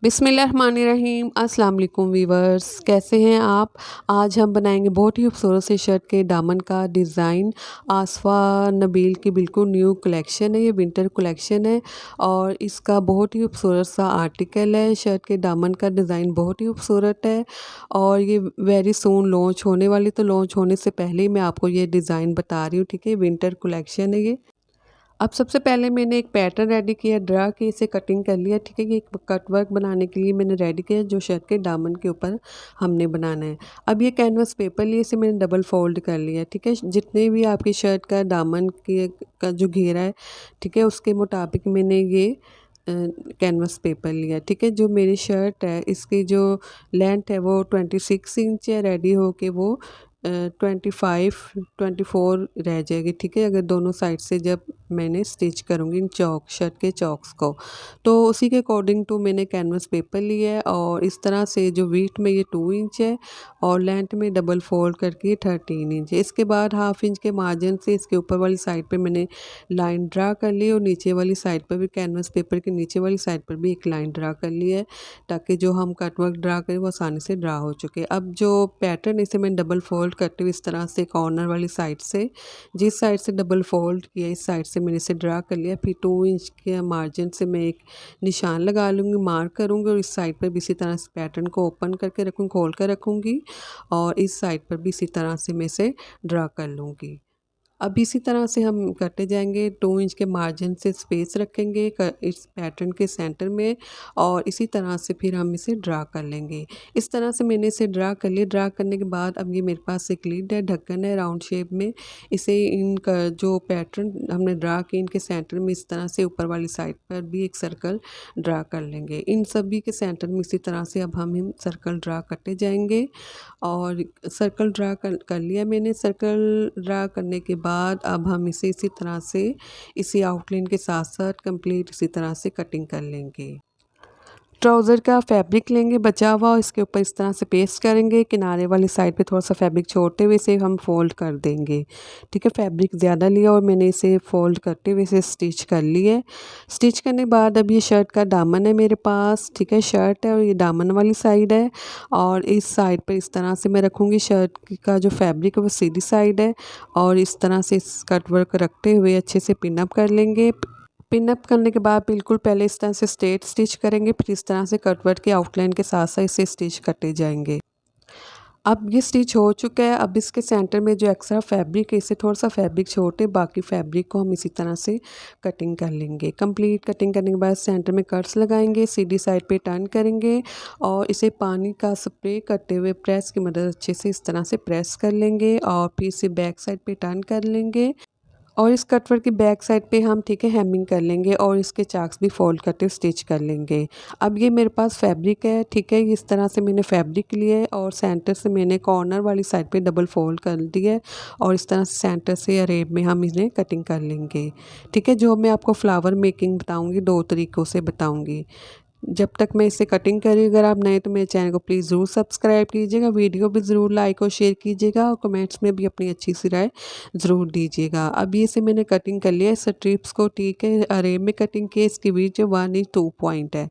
बिस्मिल्लाहिर्रहमानिर्रहीम। अस्सलाम वालेकुम वीवर्स, कैसे हैं आप। आज हम बनाएंगे बहुत ही खूबसूरत से शर्ट के दामन का डिज़ाइन। आसफ़ा नबील की बिल्कुल न्यू कलेक्शन है, ये विंटर कलेक्शन है और इसका बहुत ही खूबसूरत सा आर्टिकल है। शर्ट के दामन का डिज़ाइन बहुत ही खूबसूरत है और ये वेरी सून लॉन्च होने वाली, तो लॉन्च होने से पहले ही मैं आपको ये डिज़ाइन बता रही हूँ। ठीक है, विंटर कलेक्शन है ये। अब सबसे पहले मैंने एक पैटर्न रेडी किया, ड्रा के इसे कटिंग कर लिया। ठीक है, ये एक कट वर्क बनाने के लिए मैंने रेडी किया, जो शर्ट के दामन के ऊपर हमने बनाना है। अब ये कैनवस पेपर लिए, इसे मैंने डबल फोल्ड कर लिया। ठीक है, जितने भी आपकी शर्ट का दामन के का जो घेरा है, ठीक है, उसके मुताबिक मैंने ये कैनवस पेपर लिया। ठीक है, जो मेरी शर्ट है इसकी जो लेंथ है वो 26 इंच है, रेडी हो के वो 25 24 रह जाएगी। ठीक है, अगर दोनों साइड से जब मैंने स्टिच करूँगी इन शर्ट के चॉक्स को, तो उसी के अकॉर्डिंग टू मैंने कैनवस पेपर लिया है और इस तरह से जो वीट में ये 2 इंच है और लेंथ में डबल फोल्ड करके 13 इंच है। इसके बाद हाफ इंच के मार्जिन से इसके ऊपर वाली साइड पे मैंने लाइन ड्रा कर ली और नीचे वाली साइड पर भी कैनवस पेपर के नीचे वाली साइड पर भी एक लाइन ड्रा कर ली है, ताकि जो हम कटवर्क ड्रा करें वो आसानी से ड्रा हो चुके। अब जो पैटर्न इसे मैंने डबल फोल्ड करते हुए इस तरह से कॉर्नर वाली साइड से, जिस साइड से डबल फोल्ड किया इस साइड से मैंने इसे ड्रा कर लिया। फिर 2 इंच के मार्जिन से मैं एक निशान लगा लूँगी, मार्क करूँगी और इस साइड पर भी इसी तरह से पैटर्न को ओपन करके रखूँगी, खोल कर रखूँगी और इस साइड पर भी इसी तरह से मैं इसे ड्रा कर लूँगी। अब इसी तरह से हम करते जाएंगे। 2 इंच के मार्जिन से स्पेस रखेंगे इस पैटर्न के सेंटर में और इसी तरह से फिर हम इसे ड्रा कर लेंगे। इस तरह से मैंने इसे ड्रा कर लिया। ड्रा करने के बाद अब ये मेरे पास एक लिड है, ढक्कन है राउंड शेप में। इसे इनका जो पैटर्न हमने ड्रा किया इनके सेंटर में इस तरह से ऊपर वाली साइड पर भी एक सर्कल ड्रा कर लेंगे। इन सभी के सेंटर में इसी तरह से अब हम सर्कल ड्रा करते जाएंगे और सर्कल ड्रा कर लिया मैंने। सर्कल ड्रा करने के बाद अब हम इसे इसी तरह से इसी आउटलाइन के साथ साथ कंप्लीट इसी तरह से कटिंग कर लेंगे। ट्राउज़र का फैब्रिक लेंगे बचा हुआ, इसके ऊपर इस तरह से पेस्ट करेंगे, किनारे वाली साइड पे थोड़ा सा फैब्रिक छोड़ते हुए इसे हम फोल्ड कर देंगे। ठीक है, फैब्रिक ज़्यादा लिया और मैंने इसे फोल्ड करते हुए इसे स्टिच कर लिए। स्टिच करने के बाद अब ये शर्ट का दामन है मेरे पास। ठीक है, शर्ट है और ये दामन वाली साइड है और इस साइड पर इस तरह से मैं रखूँगी। शर्ट का जो फैब्रिक है वो सीधी साइड है और इस तरह से इस कट वर्क रखते हुए अच्छे से पिनअप कर लेंगे। पिनअप करने के बाद बिल्कुल पहले इस तरह से स्ट्रेट स्टिच करेंगे, फिर इस तरह से कटवर्क के आउटलाइन के साथ साथ इसे स्टिच करते जाएंगे। अब ये स्टिच हो चुका है। अब इसके सेंटर में जो एक्स्ट्रा फैब्रिक है इसे थोड़ा सा फैब्रिक छोड़ते, बाकी फैब्रिक को हम इसी तरह से कटिंग कर लेंगे। कंप्लीट कटिंग करने के बाद सेंटर में कट्स लगाएंगे, सीधी साइड पे टर्न करेंगे और इसे पानी का स्प्रे करते हुए प्रेस की मदद अच्छे से इस तरह से प्रेस कर लेंगे और फिर इसे बैक साइड पे टर्न कर लेंगे और इस कटवर्क की बैक साइड पे हम ठीक है हेमिंग कर लेंगे और इसके चाक्स भी फोल्ड करते हुए स्टिच कर लेंगे। अब ये मेरे पास फैब्रिक है। ठीक है, इस तरह से मैंने फैब्रिक लिया है और सेंटर से मैंने कॉर्नर वाली साइड पे डबल फोल्ड कर दिया है और इस तरह से सेंटर से अरेब में हम इन्हें कटिंग कर लेंगे। ठीक है, जो मैं आपको फ्लावर मेकिंग बताऊँगी 2 तरीक़ों से बताऊँगी। जब तक मैं इसे कटिंग कर रही हूँ, अगर आप नए तो मेरे चैनल को प्लीज़ ज़रूर सब्सक्राइब कीजिएगा, वीडियो भी ज़रूर लाइक और शेयर कीजिएगा और कमेंट्स में भी अपनी अच्छी सी राय ज़रूर दीजिएगा। अब ये से मैंने कटिंग कर लिया है स्ट्रिप्स को। ठीक है, अरेब में कटिंग की, इसकी बीच 1 इंच 2 पॉइंट है।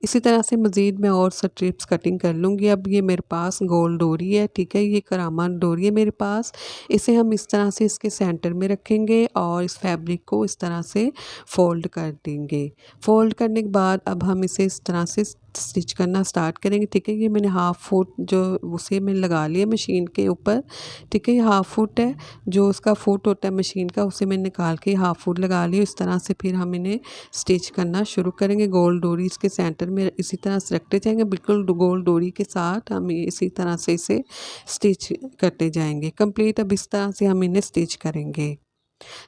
इसी तरह से मज़ीद मैं और स्ट्रिप्स कटिंग कर लूँगी। अब ये मेरे पास गोल डोरी है। ठीक है, ये करामा डोरी है मेरे पास। इसे हम इस तरह से इसके सेंटर में रखेंगे और इस फैब्रिक को इस तरह से फोल्ड कर देंगे। फोल्ड करने के बाद अब हम इसे इस तरह से स्टिच करना स्टार्ट करेंगे। ठीक है, ये मैंने हाफ फुट जो उसे मैं लगा लिया मशीन के ऊपर। ठीक है, ये हाफ फुट है, जो उसका फुट होता है मशीन का उसे मैंने निकाल के हाफ फुट लगा लिया। इस तरह से फिर हम इन्हें स्टिच करना शुरू करेंगे। गोल डोरी इसके सेंटर में इसी तरह से रखते जाएंगे, बिल्कुल गोल डोरी के साथ हम इसी तरह से इसे स्टिच करते जाएंगे। कंप्लीट अब इस तरह से हम इन्हें स्टिच करेंगे।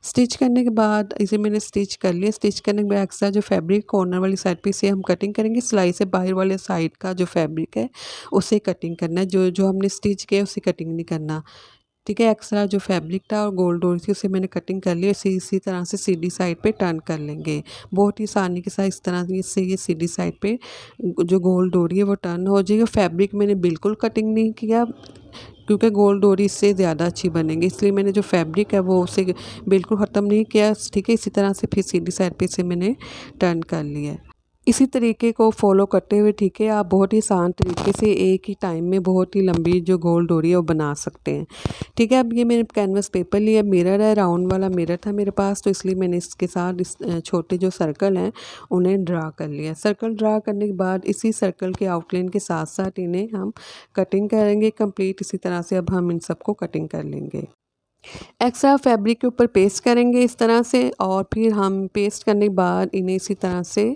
स्टिच करने के बाद इसे मैंने स्टिच कर लिया। स्टिच करने के बाद एक्स्ट्रा जो फैब्रिक कॉर्नर वाली साइड पे इसे हम कटिंग करेंगे। सिलाई से बाहर वाले साइड का जो फैब्रिक है उसे कटिंग करना है, जो जो हमने स्टिच किया उसे कटिंग नहीं करना। ठीक है, एक्स्ट्रा जो फैब्रिक था और गोल डोरी थी उसे मैंने कटिंग कर लिया। इसी तरह से सीधी साइड पे टर्न कर लेंगे। बहुत ही आसानी के साथ इस तरह से ये सीधी साइड पे जो गोल डोरी है वो टर्न हो जाएगी। फैब्रिक मैंने बिल्कुल कटिंग नहीं किया क्योंकि गोल डोरी इससे ज़्यादा अच्छी बनेंगी, इसलिए मैंने जो फैब्रिक है वो उसे बिल्कुल ख़त्म नहीं किया। ठीक है, इसी तरह से फिर सीधी साइड पे इसे मैंने टर्न कर लिया है। इसी तरीके को फॉलो करते हुए ठीक है आप बहुत ही आसान तरीके से एक ही टाइम में बहुत ही लंबी जो गोल डोरी है वो बना सकते हैं। ठीक है, अब ये मैंने कैनवस पेपर लिया, मिरर है, राउंड वाला मिरर था मेरे पास, तो इसलिए मैंने इसके साथ इस छोटे जो सर्कल हैं उन्हें ड्रा कर लिया। सर्कल ड्रा करने के बाद इसी सर्कल के आउटलाइन के साथ साथ इन्हें हम कटिंग करेंगे कंप्लीट। इसी तरह से अब हम इन सबको कटिंग कर लेंगे। एक्स्ट्रा फैब्रिक के ऊपर पेस्ट करेंगे इस तरह से, और फिर हम पेस्ट करने के बाद इन्हें इसी तरह से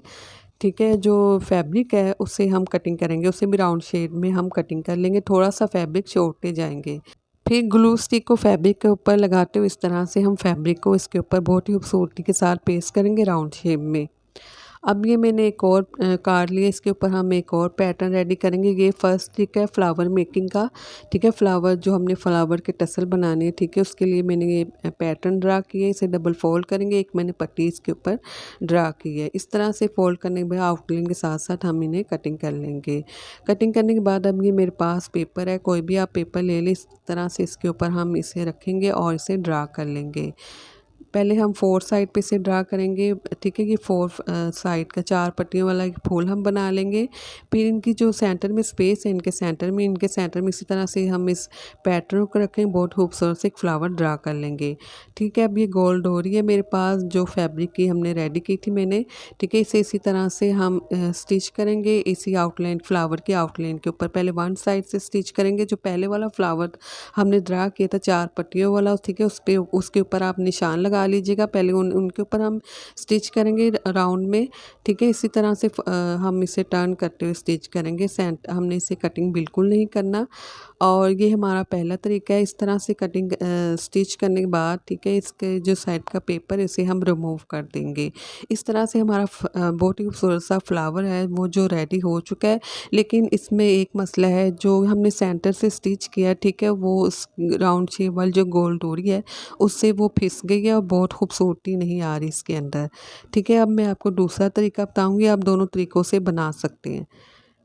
ठीक है जो फैब्रिक है उससे हम कटिंग करेंगे, उसे भी राउंड शेप में हम कटिंग कर लेंगे, थोड़ा सा फैब्रिक छोड़ते जाएंगे। फिर ग्लू स्टिक को फैब्रिक के ऊपर लगाते हुए इस तरह से हम फैब्रिक को इसके ऊपर बहुत ही खूबसूरती के साथ पेस्ट करेंगे राउंड शेप में। अब ये मैंने एक और कार्ड लिया, इसके ऊपर हम एक और पैटर्न रेडी करेंगे। ये फर्स्ट ट्रिक है फ्लावर मेकिंग का। ठीक है, फ्लावर जो हमने फ्लावर के टसल बनाने हैं, ठीक है, उसके लिए मैंने ये पैटर्न ड्रा किया है। इसे डबल फोल्ड करेंगे, एक मैंने पट्टी इसके ऊपर ड्रा की है। इस तरह से फोल्ड करने के बाद आउटलाइन के साथ साथ हम इन्हें कटिंग कर लेंगे। कटिंग करने के बाद अब ये मेरे पास पेपर है, कोई भी आप पेपर ले लें, इस तरह से इसके ऊपर हम इसे रखेंगे और इसे ड्रा कर लेंगे। पहले हम 4 साइड पे से ड्रा करेंगे। ठीक है, ये 4 साइड का 4 पट्टियों वाला एक फूल हम बना लेंगे। फिर इनकी जो सेंटर में स्पेस है, इनके सेंटर में इसी तरह से हम इस पैटर्न को रखें, बहुत खूबसूरत से एक फ्लावर ड्रा कर लेंगे। ठीक है, अब ये गोल डोरी है मेरे पास जो फैब्रिक की हमने रेडी की थी मैंने। ठीक है, इसे इसी तरह से हम स्टिच करेंगे इसी आउटलाइन फ्लावर के आउटलाइन के ऊपर। पहले वन साइड से स्टिच करेंगे, जो पहले वाला फ्लावर हमने ड्रा किया था 4 पट्टियों वाला, ठीक है, उस पे उसके ऊपर आप निशान लगा लीजिएगा। पहले उनके ऊपर हम स्टिच करेंगे राउंड में। ठीक है, इसी तरह से हम इसे टर्न करते हुए स्टिच करेंगे। हमने इसे कटिंग बिल्कुल नहीं करना। और ये हमारा पहला तरीका है। इस तरह से कटिंग स्टिच करने के बाद ठीक है, इसके जो साइड का पेपर इसे हम रिमूव कर देंगे। इस तरह से हमारा बहुत ही खूबसूरत सा फ्लावर है वो जो रेडी हो चुका है। लेकिन इसमें एक मसला है, जो हमने सेंटर से स्टिच किया ठीक है, वो उस राउंड शेप वाली जो गोल डोरी है उससे वो फिस गई है और बहुत खूबसूरती नहीं आ रही इसके अंदर। ठीक है, अब मैं आपको दूसरा तरीका बताऊंगी, आप दोनों तरीक़ों से बना सकते हैं।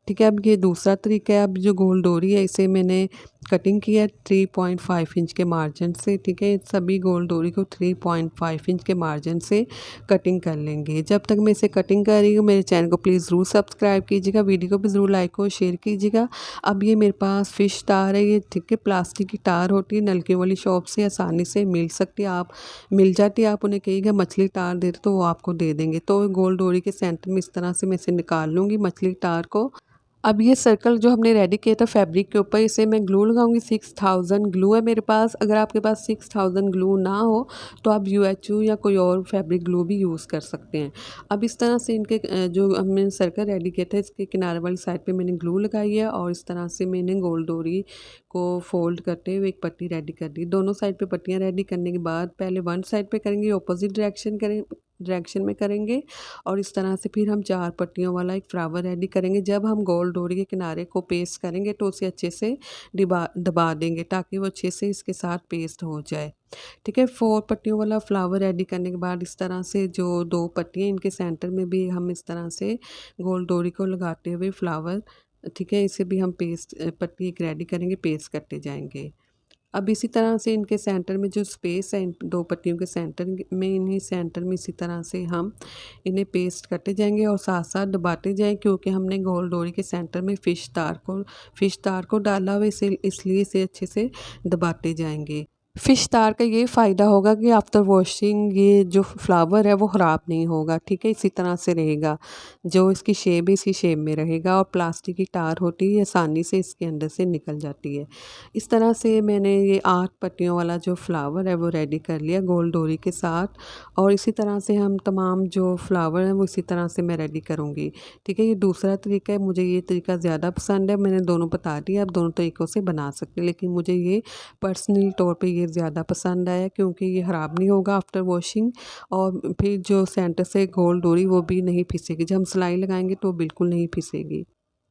ठीक है, अब ये दूसरा तरीका है। अब जो गोल डोरी है इसे मैंने कटिंग किया 3.5 इंच के मार्जिन से। ठीक है, सभी गोल डोरी को 3.5 इंच के मार्जिन से कटिंग कर लेंगे। जब तक मैं इसे कटिंग कर रही हूँ मेरे चैनल को प्लीज़ ज़रूर सब्सक्राइब कीजिएगा, वीडियो को भी ज़रूर लाइक और शेयर कीजिएगा। अब ये मेरे पास फ़िश टार है, ये ठीक है प्लास्टिक की टार होती है, नलके वाली शॉप से आसानी से मिल सकती है, आप मिल जाती है। आप उन्हें कहिएगा मछली टार दे तो वो आपको दे देंगे। तो गोल डोरी के सेंटर में इस तरह से मैं इसे निकाल लूँगी मछली टार को। अब ये सर्कल जो हमने रेडी किया था फैब्रिक के ऊपर, इसे मैं ग्लू लगाऊंगी। 6000 ग्लू है मेरे पास। अगर आपके पास 6000 ग्लू ना हो तो आप UHU या कोई और फैब्रिक ग्लू भी यूज़ कर सकते हैं। अब इस तरह से इनके जो हमने सर्कल रेडी किया था इसके किनारे वाली साइड पे मैंने ग्लू लगाई है, और इस तरह से मैंने गोल डोरी को फोल्ड करते हुए एक पट्टी रेडी कर दी। दोनों साइड पे पट्टियाँ रेडी करने के बाद पहले वन साइड पे करेंगे, अपोजिट डायरेक्शन में करेंगे, और इस तरह से फिर हम 4 पट्टियों वाला एक फ्लावर रेडी करेंगे। जब हम गोल डोरी के किनारे को पेस्ट करेंगे तो उसे अच्छे से दबा देंगे ताकि वो अच्छे से इसके साथ पेस्ट हो जाए। ठीक है, 4 पट्टियों वाला फ्लावर रेडी करने के बाद इस तरह से जो 2 पट्टियाँ इनके सेंटर में भी हम इस तरह से गोल डोरी को लगाते हुए फ्लावर ठीक है, इसे भी हम पेस्ट पट्टी एक रेडी करेंगे, पेस्ट करते जाएंगे। अब इसी तरह से इनके सेंटर में जो स्पेस है इन 2 पट्टियों के सेंटर में, इन्हीं सेंटर में इसी तरह से हम इन्हें पेस्ट करते जाएंगे और साथ साथ दबाते जाएं, क्योंकि हमने गोल डोरी के सेंटर में फ़िश तार को डाला हुआ, इसे इसलिए इसे अच्छे से दबाते जाएंगे। फ़िश तार का ये फ़ायदा होगा कि आफ्टर वॉशिंग ये जो फ्लावर है वो ख़राब नहीं होगा। ठीक है, इसी तरह से रहेगा, जो इसकी शेप है इसी शेप में रहेगा, और प्लास्टिक की तार होती है आसानी से इसके अंदर से निकल जाती है। इस तरह से मैंने ये 8 पट्टियों वाला जो फ्लावर है वो रेडी कर लिया गोल डोरी के साथ, और इसी तरह से हम तमाम जो फ्लावर हैं वो इसी तरह से मैं रेडी करूँगी। ठीक है, ये दूसरा तरीका है, मुझे ये तरीका ज़्यादा पसंद है। मैंने दोनों बता दिया, आप दोनों तरीक़ों से बना सकते हैं, लेकिन मुझे ये पर्सनली तौर पे ये ज़्यादा पसंद आया क्योंकि ये ख़राब नहीं होगा आफ्टर वॉशिंग, और फिर जो सेंटर से गोल डोरी वो भी नहीं फिसेगी। जब हम सिलाई लगाएंगे तो बिल्कुल नहीं फिसेगी।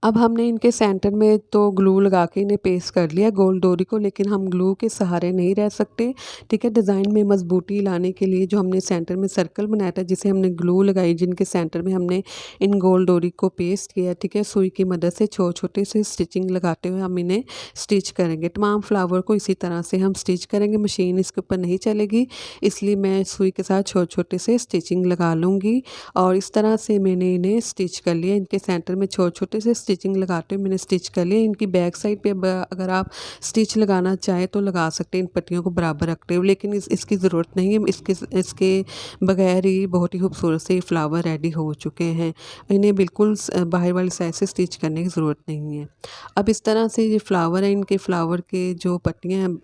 अब हमने इनके सेंटर में तो ग्लू लगा के इन्हें पेस्ट कर लिया गोल डोरी को, लेकिन हम ग्लू के सहारे नहीं रह सकते। ठीक है, डिज़ाइन में मजबूती लाने के लिए जो हमने सेंटर में सर्कल बनाया था जिसे हमने ग्लू लगाई, जिनके सेंटर में हमने इन गोल डोरी को पेस्ट किया। ठीक है, सुई की मदद से छोटे छोटे से स्टिचिंग लगाते हुए हम इन्हें स्टिच करेंगे। तमाम फ्लावर को इसी तरह से हम स्टिच करेंगे। मशीन इसके ऊपर नहीं चलेगी, इसलिए मैं सुई के साथ छोटे छोटे से स्टिचिंग लगा लूँगी। और इस तरह से मैंने इन्हें स्टिच कर लिया। इनके सेंटर में छोटे छोटे से स्टिचिंग लगाते हुए मैंने स्टिच कर लिया। इनकी बैक साइड पे अगर आप स्टिच लगाना चाहें तो लगा सकते हैं इन पट्टियों को बराबर रखते हुए, लेकिन इसकी ज़रूरत नहीं है। इसके बगैर ही बहुत ही खूबसूरत से फ्लावर रेडी हो चुके हैं। इन्हें बिल्कुल बाहर वाली साइड से स्टिच करने की ज़रूरत नहीं है। अब इस तरह से ये फ्लावर है, इनके फ्लावर के जो पट्टियाँ हैं,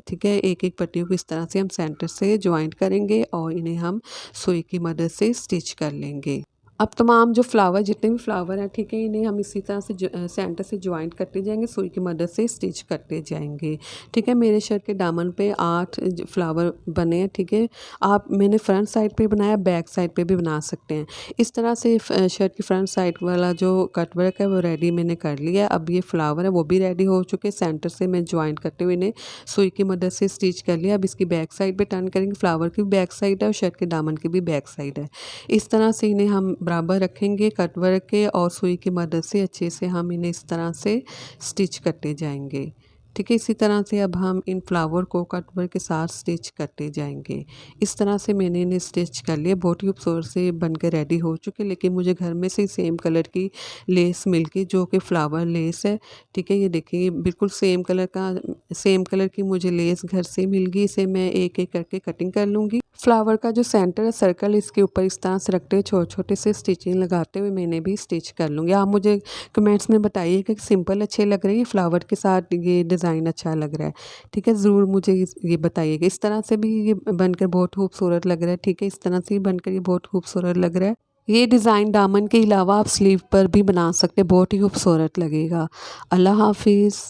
ठीक है, एक एक पट्टियों को इस तरह से हम सेंटर से ज्वाइंट करेंगे और इन्हें हम सुई की मदद से स्टिच कर लेंगे। अब तमाम जो फ्लावर जितने भी फ्लावर हैं, ठीक है, इन्हें हम इसी तरह से सेंटर से ज्वाइंट करते जाएंगे, सुई की मदद से स्टिच करते जाएंगे। ठीक है, मेरे शर्ट के दामन पे 8 फ्लावर बने हैं। ठीक है, आप मैंने फ्रंट साइड पे बनाया, बैक साइड पे भी बना सकते हैं। इस तरह से शर्ट की फ्रंट साइड वाला जो कट वर्क है वो रेडी मैंने कर लिया। अब ये फ्लावर है वो भी रेडी हो चुके। सेंटर से मैं ज्वाइंट करते हुए इन्हें सुई की मदद से स्टिच कर लिया। अब इसकी बैक साइड पे टर्न करेंगे। फ्लावर की भी बैक साइड है और शर्ट के दामन की भी बैक साइड है। इस तरह से इन्हें हम बराबर रखेंगे कट वर्क के, और सुई की मदद से अच्छे से हम इन्हें इस तरह से स्टिच करते जाएंगे। ठीक है, इसी तरह से अब हम इन फ्लावर को कट वर्क के साथ स्टिच करते जाएंगे। इस तरह से मैंने इन्हें स्टिच कर लिया। बहुत ही खूबसूरत से बन के रेडी हो चुके, लेकिन मुझे घर में से सेम कलर की लेस मिल गई जो कि फ्लावर लेस है। ठीक है, ये देखिए बिल्कुल सेम कलर की मुझे लेस घर से मिल गई। इसे मैं एक एक करके कटिंग कर लूँगी। फ्लावर का जो सेंटर है सर्कल, इसके ऊपर इस तरह से रखते हुए छोटे छोटे से स्टिचिंग लगाते हुए मैंने भी स्टिच कर लूँगी। आप मुझे कमेंट्स में बताइए कि सिंपल अच्छे लग रहे हैं, फ्लावर के साथ ये डिज़ाइन अच्छा लग रहा है। ठीक है, ज़रूर मुझे ये बताइएगा। इस तरह से भी ये बनकर बहुत खूबसूरत लग रहा है। ठीक है, इस तरह से भी बनकर ये बहुत खूबसूरत लग रहा है। ये डिज़ाइन दामन के अलावा आप स्लीव पर भी बना सकते हैं, बहुत ही खूबसूरत लगेगा। अल्लाह हाफिज़।